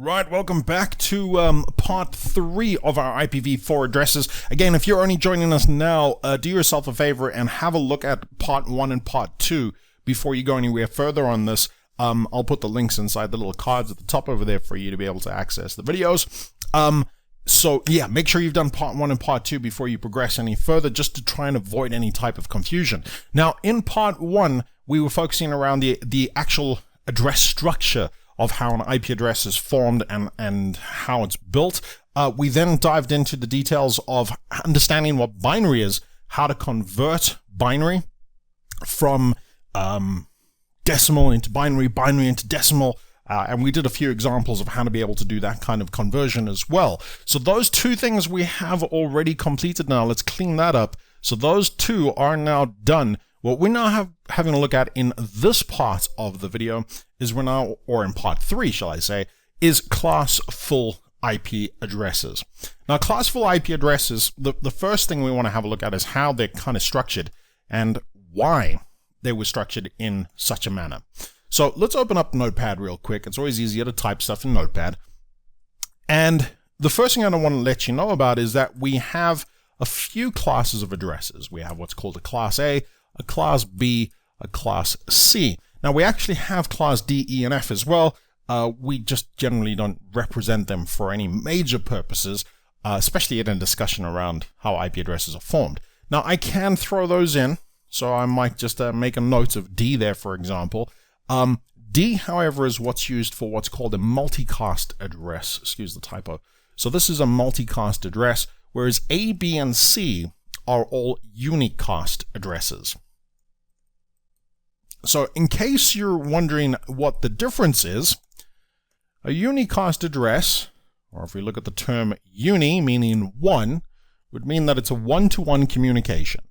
Right, welcome back to part 3 of our IPv4 addresses. Again, if you're only joining us now, do yourself a favor and have a look at part 1 and part 2 before you go anywhere further on this. I'll put the links inside the little cards at the top over there for you to be able to access the videos. So yeah, make sure you've done part 1 and part 2 before you progress any further, just to try and avoid any type of confusion. Now, in part 1, we were focusing around the actual address structure of how an IP address is formed and how it's built. We then dived into the details of understanding what binary is, how to convert binary from decimal into binary, binary into decimal, and we did a few examples of how to be able to do that kind of conversion as well. So those two things we have already completed now. Let's clean that up. So those two are now done. What we're now having a look at in this part of the video is or in part 3, shall I say, is classful IP addresses. Now, classful IP addresses, the first thing we want to have a look at is how they're kind of structured and why they were structured in such a manner. So let's open up Notepad real quick. It's always easier to type stuff in Notepad. And the first thing I want to let you know about is that we have a few classes of addresses. We have what's called a class A, a class B, a class C. Now, we actually have class D, E, and F as well. We just generally don't represent them for any major purposes, especially in a discussion around how IP addresses are formed. Now, I can throw those in, so I might just make a note of D there, for example. D, however, is what's used for what's called a multicast address. Excuse the typo. So this is a multicast address, whereas A, B, and C are all unicast addresses. So in case you're wondering what the difference is, a unicast address, or if we look at the term uni, meaning one, would mean that it's a one-to-one communication.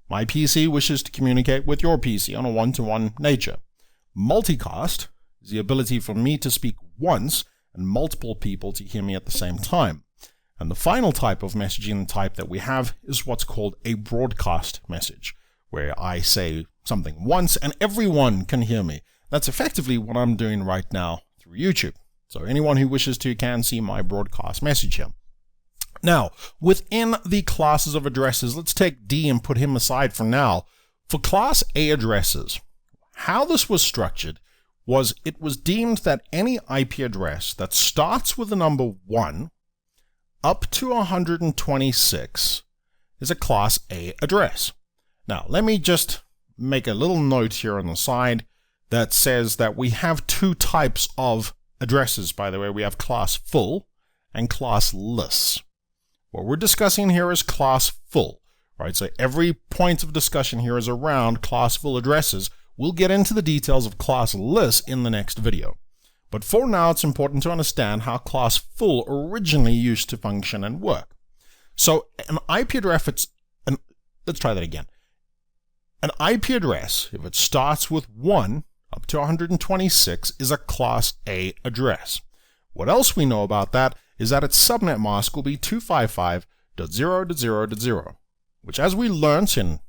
My PC wishes to communicate with your PC on a one-to-one nature. Multicast is the ability for me to speak once and multiple people to hear me at the same time. And the final type of messaging type that we have is what's called a broadcast message, where I say something once and everyone can hear me. That's effectively what I'm doing right now through YouTube. So anyone who wishes to can see my broadcast message here. Now, within the classes of addresses, let's take D and put him aside for now. For class A addresses, how this was structured was it was deemed that any IP address that starts with the number 1 up to 126 is a class A address. Now, let me just make a little note here on the side that says that we have two types of addresses, by the way. We have classful and classless. What we're discussing here is classful, right? So every point of discussion here is around classful addresses. We'll get into the details of classless in the next video. But for now, it's important to understand how classful originally used to function and work. So an IP address, let's try that again. An IP address, if it starts with 1 up to 126, is a class A address. What else we know about that is that its subnet mask will be 255.0.0.0, which, as we learned in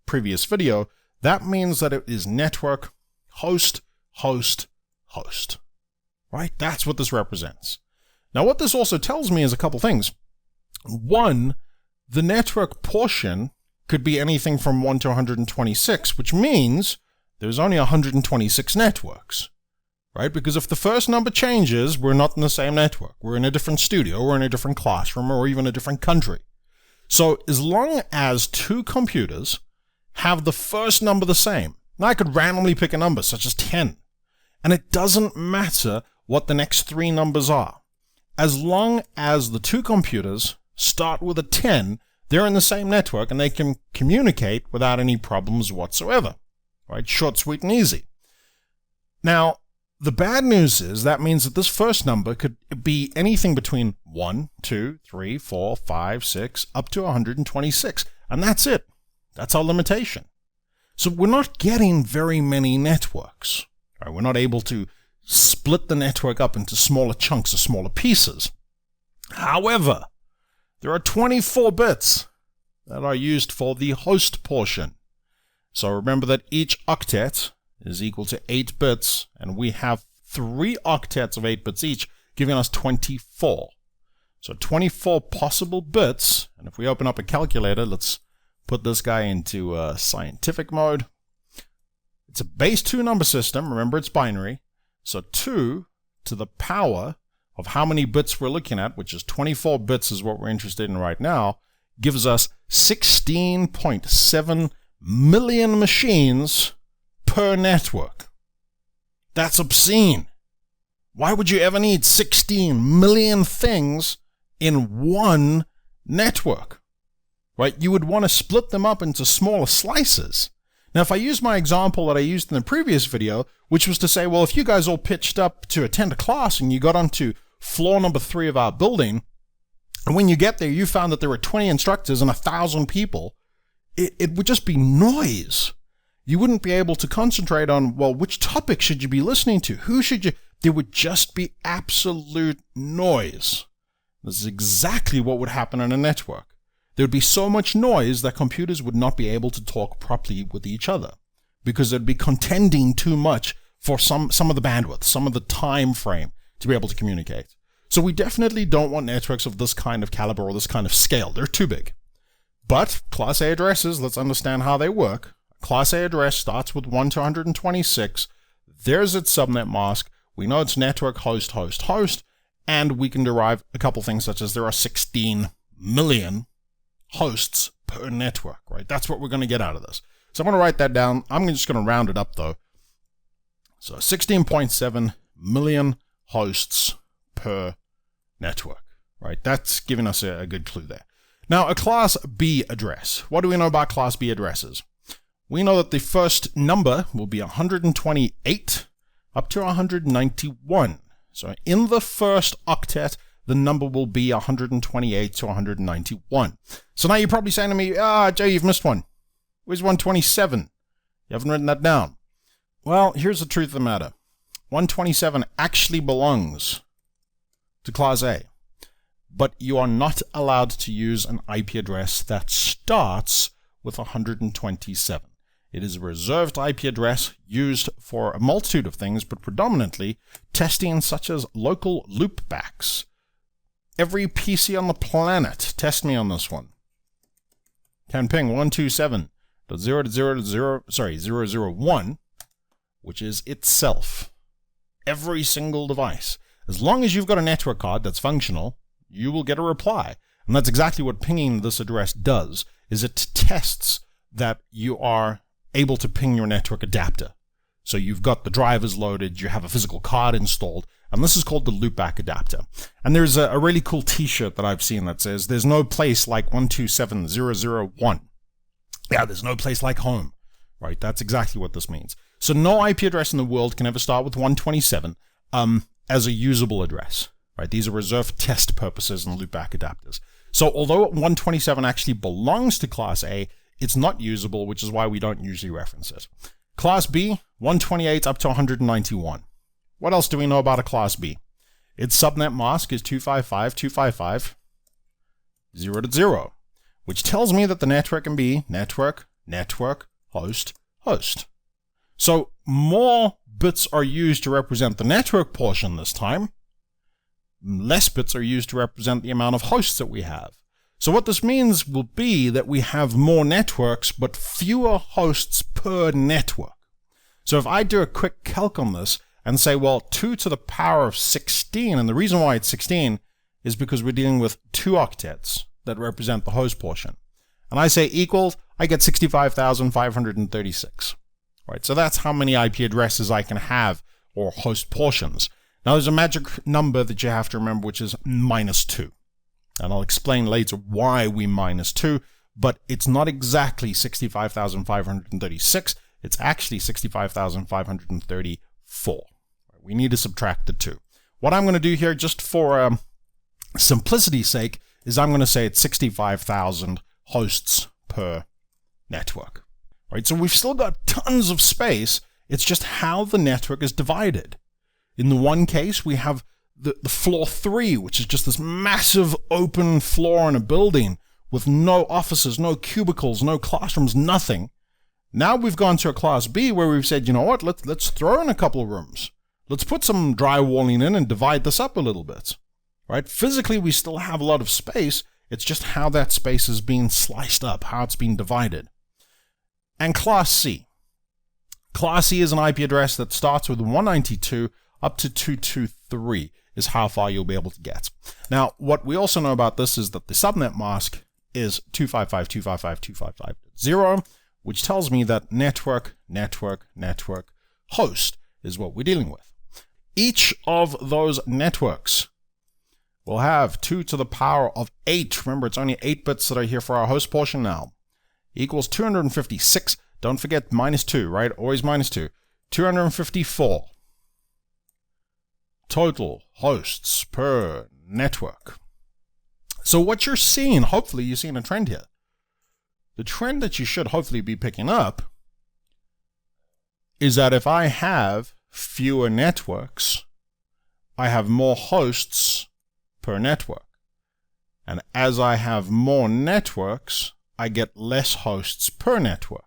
previous video, that means that it is network host, host, host. Right? That's what this represents. Now, what this also tells me is a couple things. One, the network portion could be anything from 1 to 126, which means there's only 126 networks, right? Because if the first number changes, we're not in the same network. We're in a different studio, or in a different classroom, or even a different country. So as long as two computers have the first number the same, now I could randomly pick a number such as 10, and it doesn't matter what the next three numbers are. As long as the two computers start with a 10, they're in the same network and they can communicate without any problems whatsoever. Right? Short, sweet, and easy. Now, the bad news is that means that this first number could be anything between 1, 2, 3, 4, 5, 6, up to 126. And that's it. That's our limitation. So we're not getting very many networks. Right? We're not able to split the network up into smaller chunks or smaller pieces. However, there are 24 bits that are used for the host portion. So remember that each octet is equal to 8 bits, and we have 3 octets of 8 bits each, giving us 24. So 24 possible bits, and if we open up a calculator, let's put this guy into scientific mode. It's a base 2 number system, remember it's binary, so 2 to the power of how many bits we're looking at, which is 24 bits is what we're interested in right now, gives us 16.7 million machines per network. That's obscene. Why would you ever need 16 million things in one network? Right? You would want to split them up into smaller slices. Now, if I use my example that I used in the previous video, which was to say, well, if you guys all pitched up to attend a class and you got onto floor number 3 of our building, and when you get there, you found that there were 20 instructors and 1,000 people, it would just be noise. You wouldn't be able to concentrate on, well, which topic should you be listening to? Who should you? There would just be absolute noise. This is exactly what would happen in a network. There would be so much noise that computers would not be able to talk properly with each other because they'd be contending too much for some of the bandwidth, some of the time frame to be able to communicate. So we definitely don't want networks of this kind of caliber or this kind of scale. They're too big. But Class A addresses, let's understand how they work. Class A address starts with 1 to 126. There's its subnet mask. We know it's network host, host, host. And we can derive a couple things such as there are 16 million hosts per network, right? That's what we're going to get out of this. So I'm going to write that down. I'm just going to round it up though. So 16.7 million hosts per network, right? That's giving us a good clue there. Now, a Class B address. What do we know about Class B addresses? We know that the first number will be 128 up to 191. So in the first octet, the number will be 128 to 191. So now you're probably saying to me, Jay, you've missed one. Where's 127? You haven't written that down. Well, here's the truth of the matter. 127 actually belongs to Class A, but you are not allowed to use an IP address that starts with 127. It is a reserved IP address used for a multitude of things, but predominantly testing such as local loopbacks. Every PC on the planet, test me on this one, can ping 127.0.0.0.001, which is itself. Every single device. As long as you've got a network card that's functional, you will get a reply. And that's exactly what pinging this address does, is it tests that you are able to ping your network adapter. So you've got the drivers loaded, you have a physical card installed, and this is called the Loopback Adapter. And there's a really cool t-shirt that I've seen that says, there's no place like 127.0.0.1. Yeah, there's no place like home, right? That's exactly what this means. So no IP address in the world can ever start with 127 as a usable address, right? These are reserved for test purposes and loopback adapters. So although 127 actually belongs to Class A, it's not usable, which is why we don't usually reference it. Class B, 128 up to 191. What else do we know about a Class B? Its subnet mask is 255.255.0.0, which tells me that the network can be network, network, host, host. So more bits are used to represent the network portion this time. Less bits are used to represent the amount of hosts that we have. So what this means will be that we have more networks, but fewer hosts per network. So if I do a quick calc on this and say, well, 2 to the power of 16, and the reason why it's 16 is because we're dealing with 2 octets that represent the host portion. And I say equals, I get 65,536. Right, so that's how many IP addresses I can have, or host portions. Now there's a magic number that you have to remember, which is -2. And I'll explain later why we -2, but it's not exactly 65,536. It's actually 65,534. We need to subtract the 2. What I'm going to do here, just for simplicity's sake, is I'm going to say it's 65,000 hosts per network. Right, so we've still got tons of space. It's just how the network is divided. In the one case, we have the floor 3, which is just this massive open floor in a building with no offices, no cubicles, no classrooms, nothing. Now we've gone to a Class B where we've said, you know what, let's throw in a couple of rooms. let's put some drywalling in and divide this up a little bit, right? Physically, we still have a lot of space. It's just how that space is being sliced up, how it's being divided. And Class C. Class C is an IP address that starts with 192 up to 223 is how far you'll be able to get. Now, what we also know about this is that the subnet mask is 255.255.255.0, which tells me that network host is what we're dealing with. Each of those networks will have 2 to the power of 8. Remember, it's only 8 bits that are here for our host portion now. Equals 256. Don't forget -2, right? Always -2. 254 total hosts per network. So what you're seeing, hopefully you're seeing a trend here. The trend that you should hopefully be picking up is that if I have fewer networks, I have more hosts per network. And as I have more networks, I get less hosts per network.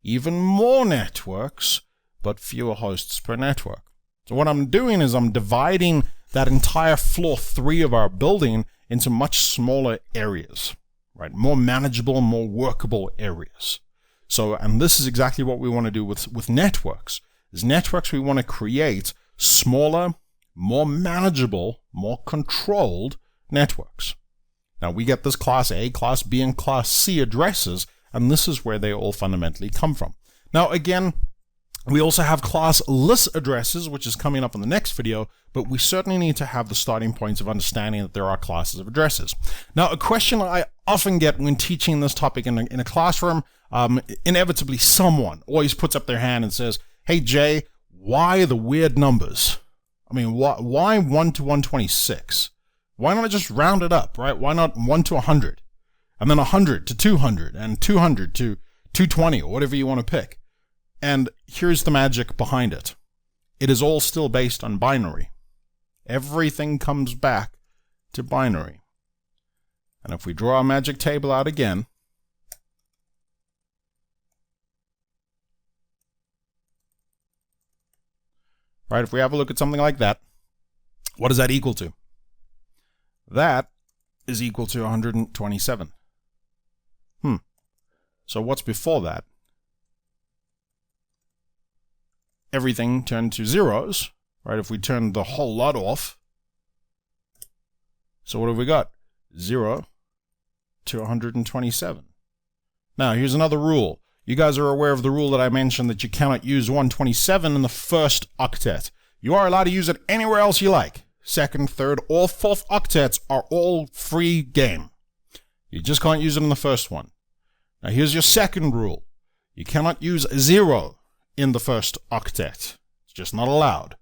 Even more networks, but fewer hosts per network. So what I'm doing is I'm dividing that entire floor 3 of our building into much smaller areas, right? More manageable, more workable areas. So, and this is exactly what we want to do with networks. Is networks we want to create smaller, more manageable, more controlled networks. Now we get this Class A, Class B, and Class C addresses, and this is where they all fundamentally come from. Now again, we also have classless addresses, which is coming up in the next video, but we certainly need to have the starting points of understanding that there are classes of addresses. Now, a question I often get when teaching this topic in a classroom, inevitably someone always puts up their hand and says, "Hey Jay, why the weird numbers? I mean, why 1 to 126? Why not just round it up, right? Why not 1 to 100? And then 100 to 200, and 200 to 220, or whatever you want to pick." And here's the magic behind it. It is all still based on binary. Everything comes back to binary. And if we draw our magic table out again, right, if we have a look at something like that, what is that equal to? That is equal to 127. So what's before that? Everything turned to zeros, right? If we turn the whole lot off. So what have we got? 0 to 127. Now, here's another rule. You guys are aware of the rule that I mentioned that you cannot use 127 in the first octet. You are allowed to use it anywhere else you like. Second, third, or fourth octets are all free game. You just can't use it in the first one. Now, here's your second rule. You cannot use 0 in the first octet. It's just not allowed.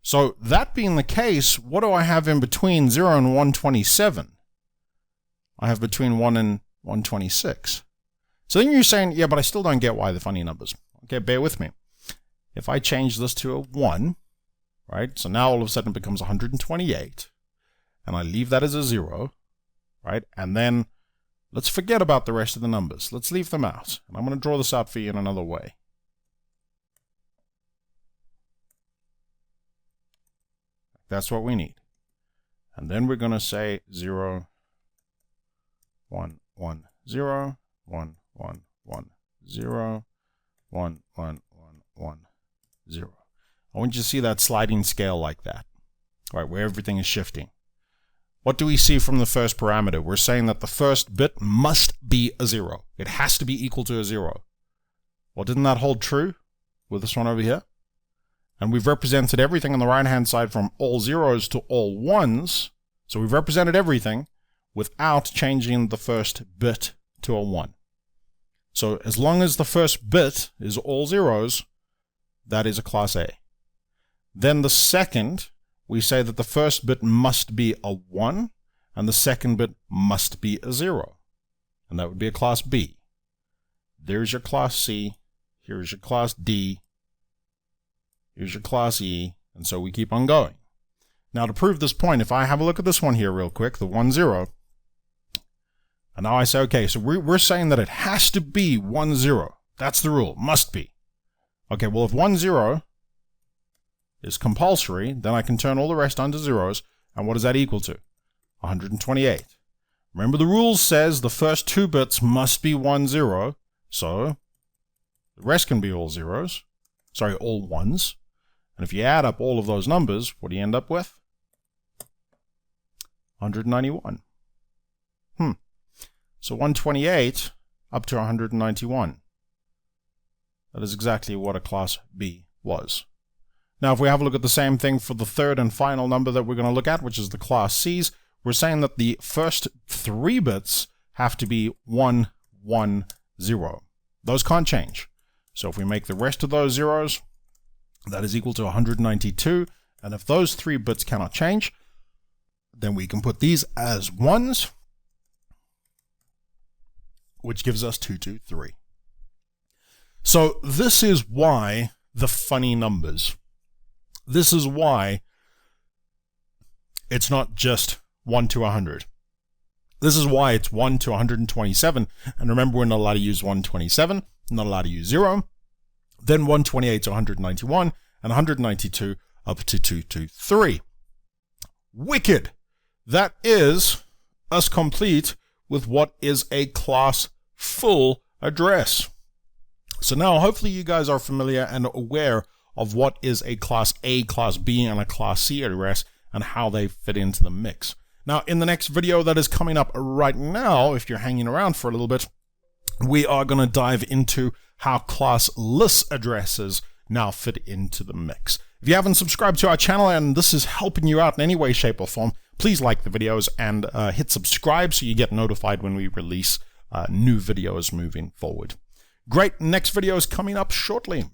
So that being the case, what do I have in between 0 and 127? I have between 1 and 126. So then you're saying, yeah, but I still don't get why the funny numbers. Okay, bear with me. If I change this to a 1, right, so now all of a sudden it becomes 128, and I leave that as a 0, right, and then let's forget about the rest of the numbers. Let's leave them out. And I'm going to draw this out for you in another way. That's what we need. And then we're going to say 0, 1, 1, 0, 1, 1, 1, 0, 1, 1, 1, 1, 0. I want you to see that sliding scale like that, right, where everything is shifting. What do we see from the first parameter? We're saying that the first bit must be a 0. It has to be equal to a 0. Well, didn't that hold true with this one over here? And we've represented everything on the right-hand side from all zeros to all ones. So we've represented everything without changing the first bit to a 1. So as long as the first bit is all zeros, that is a Class A. Then the second, we say that the first bit must be a 1, and the second bit must be a 0. And that would be a Class B. There's your Class C. Here's your Class D. Here's your Class E. And so we keep on going. Now to prove this point, if I have a look at this one here real quick, the 1, 0, and now I say, okay, so we're saying that it has to be 1, 0. That's the rule. Must be. Okay, well, if 1, 0 is compulsory, then I can turn all the rest onto zeros. And what does that equal to? 128. Remember, the rule says the first 2 bits must be 1, 0. So the rest can be all zeros. Sorry, all ones. And if you add up all of those numbers, what do you end up with? 191. So 128 up to 191. That is exactly what a class B was. Now, if we have a look at the same thing for the third and final number that we're going to look at, which is the class C's, we're saying that the first 3 bits have to be 1, 1, 0. Those can't change. So if we make the rest of those zeros, that is equal to 192. And if those 3 bits cannot change, then we can put these as 1s, which gives us 223. So this is why the funny numbers. This is why it's not just 1 to 100. This is why it's 1 to 127. And remember, we're not allowed to use 127, not allowed to use 0. Then 128 to 191, and 192 up to 223. Wicked! That is us complete with what is a class-full address. So now, hopefully you guys are familiar and aware of what is a Class A, Class B, and a Class C address, and how they fit into the mix. Now, in the next video that is coming up right now, if you're hanging around for a little bit, we are going to dive into how classless addresses now fit into the mix. If you haven't subscribed to our channel and this is helping you out in any way, shape, or form, please like the videos and hit subscribe so you get notified when we release new videos moving forward. Great, next video is coming up shortly.